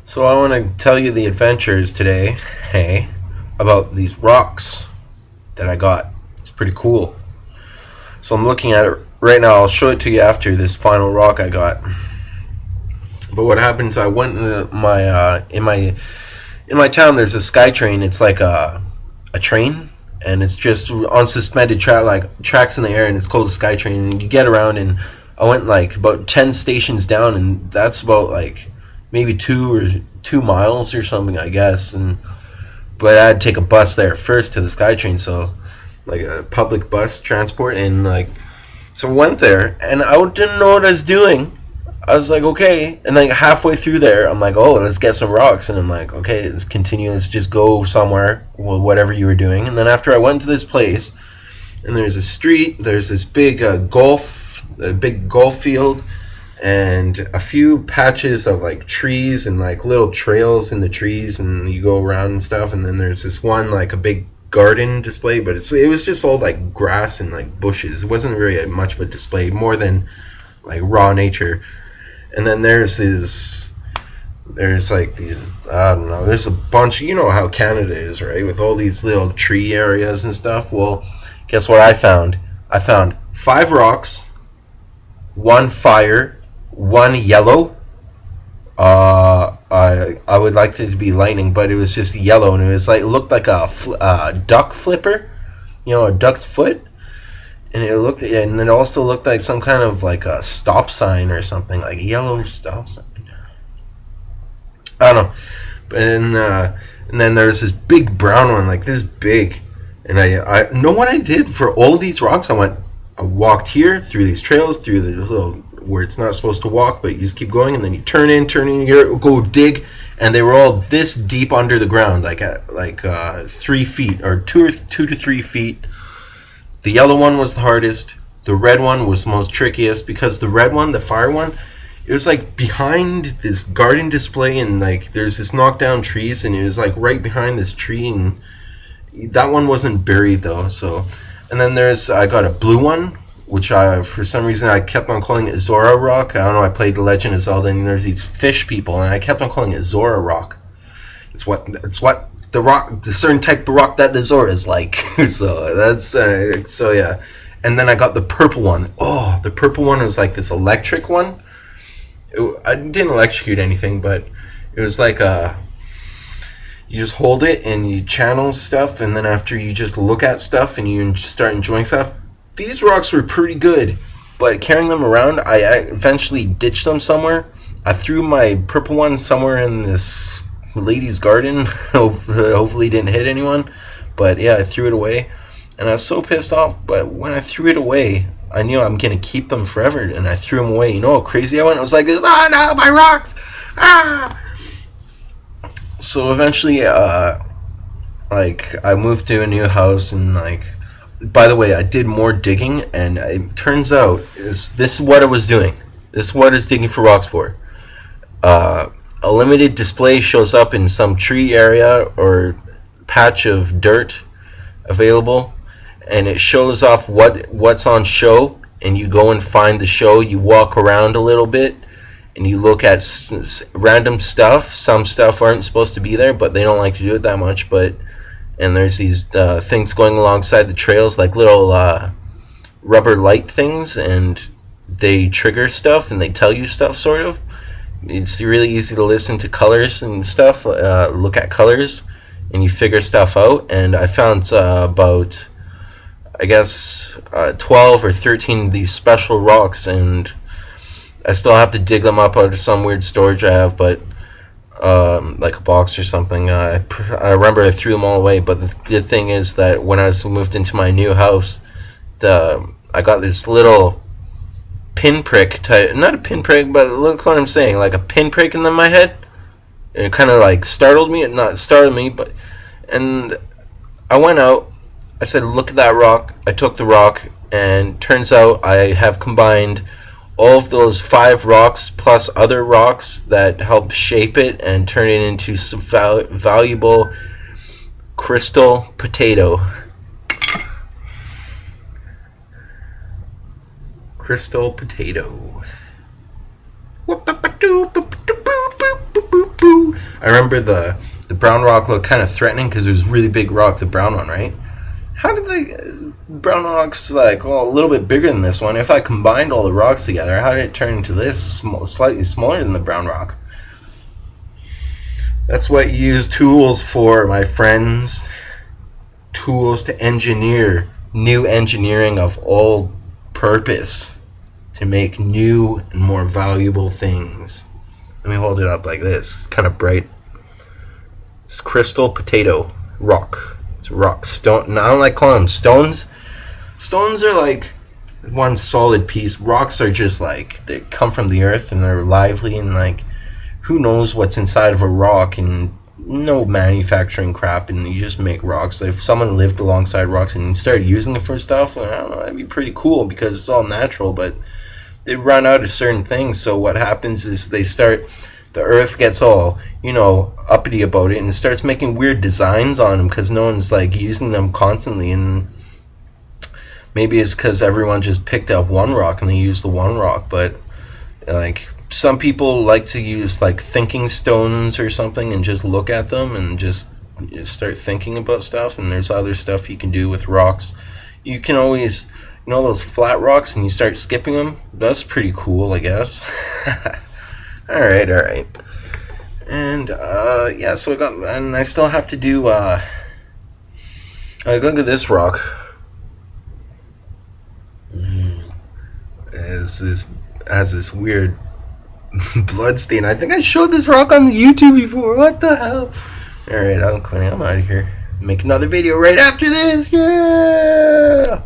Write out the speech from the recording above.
So I want to tell you the adventures today, hey, about these rocks that I got. It's pretty cool. So I'm looking at it right now. I'll show it to you after this final rock I got. But what happens? I went in my town. There's a SkyTrain. It's like a train, and it's just on suspended tracks in the air, and it's called a SkyTrain. And you get around, and I went like about 10 stations down, and that's about like maybe 2 miles or something, I guess. And but I had to take a bus there first to the SkyTrain, so like a public bus transport, and like so I went there, and I didn't know what I was doing. I was like, okay, and then halfway through there, I'm like, oh, let's get some rocks, and I'm like, okay, let's continue, let's just go somewhere, well, whatever you were doing. And then after I went to this place, and there's a street, there's this big a big golf field, and a few patches of like trees and like little trails in the trees, and you go around and stuff. And then there's this one like a big garden display, but it was just all like grass and like bushes. It wasn't really much of a display, more than like raw nature. And then there's like these, I don't know, there's a bunch, you know how Canada is, right, with all these little tree areas and stuff. Well, guess what I found 5 rocks, 1 fire, 1 yellow. I would like it to be lightning, but it was just yellow, and it was like, it looked like a duck flipper, you know, a duck's foot. And it also looked like some kind of like a stop sign or something, like a yellow stop sign. I don't know. And then there's this big brown one, like this big. And I know what I did for all these rocks. I walked here through these trails, through the little where it's not supposed to walk, but you just keep going, and then you turn in, you go dig, and they were all this deep under the ground, like at 3 feet or 2 to 3 feet. The yellow one was the hardest. The red one was the most trickiest, because the red one, the fire one, it was like behind this garden display, and like there's this knockdown trees, and it was like right behind this tree, and that one wasn't buried though. So, and then I got a blue one, which for some reason I kept on calling it Zora Rock. I don't know. I played The Legend of Zelda, and there's these fish people, and I kept on calling it Zora Rock. It's what the certain type of rock that the Zora is like. So that's so yeah. And then I got the purple one. Oh, the purple one was like this electric one. I didn't electrocute anything, but it was like you just hold it and you channel stuff, and then after you just look at stuff and you start enjoying stuff. These rocks were pretty good, but carrying them around, I eventually ditched them somewhere. I threw my purple one somewhere in this lady's garden. Hopefully didn't hit anyone, but yeah, I threw it away, and I was so pissed off. But when I threw it away, I knew I'm gonna keep them forever, and I threw them away. You know how crazy I went? I was like this, oh no, my rocks, ah. So eventually like I moved to a new house, and like, by the way, I did more digging, and it turns out this is what I was doing. This is what I was digging for rocks for. A limited display shows up in some tree area or patch of dirt available, and it shows off what's on show, and you go and find the show. You walk around a little bit, and you look at random stuff. Some stuff aren't supposed to be there, but they don't like to do it that much. And there's these things going alongside the trails, like little rubber light things, and they trigger stuff, and they tell you stuff, sort of. It's really easy to listen to colors and stuff, look at colors, and you figure stuff out. And I found about, I guess, 12 or 13 of these special rocks, and I still have to dig them up out of some weird storage I have, but like a box or something. I remember I threw them all away, but the good thing is that when I moved into my new house, I got this little pinprick type, not a pinprick, but look what I'm saying, like a pinprick in my head. And it kind of like startled me. It not startled me, but, and I went out. I said, look at that rock. I took the rock, and turns out I have combined all of those 5 rocks plus other rocks that help shape it and turn it into some valuable crystal potato. Crystal potato. I remember the brown rock looked kind of threatening because it was a really big rock, the brown one, right? How did the brown rocks like a little bit bigger than this one? If I combined all the rocks together, how did it turn into this slightly smaller than the brown rock? That's what you use tools for, my friends. Tools to engineer new engineering of all purpose to make new and more valuable things. Let me hold it up like this. It's kind of bright. It's crystal potato rock. It's rock stone. I don't like calling them stones. Stones are like one solid piece. Rocks are just like they come from the earth and they're lively and like who knows what's inside of a rock and no manufacturing crap and you just make rocks. Like if someone lived alongside rocks and started using it for stuff, I don't know, that'd be pretty cool because it's all natural, but they run out of certain things. So what happens is the earth gets all, uppity about it and starts making weird designs on them because no one's like using them constantly. And maybe it's because everyone just picked up one rock and they use the one rock, but like some people like to use like thinking stones or something and just look at them and just start thinking about stuff. And there's other stuff you can do with rocks. You can always, those flat rocks and you start skipping them. That's pretty cool, I guess. all right. And yeah, so I still have to do like, look at this rock. Has this weird blood stain. I think I showed this rock on YouTube before. What the hell? Alright, I'm quitting. I'm out of here. Make another video right after this. Yeah!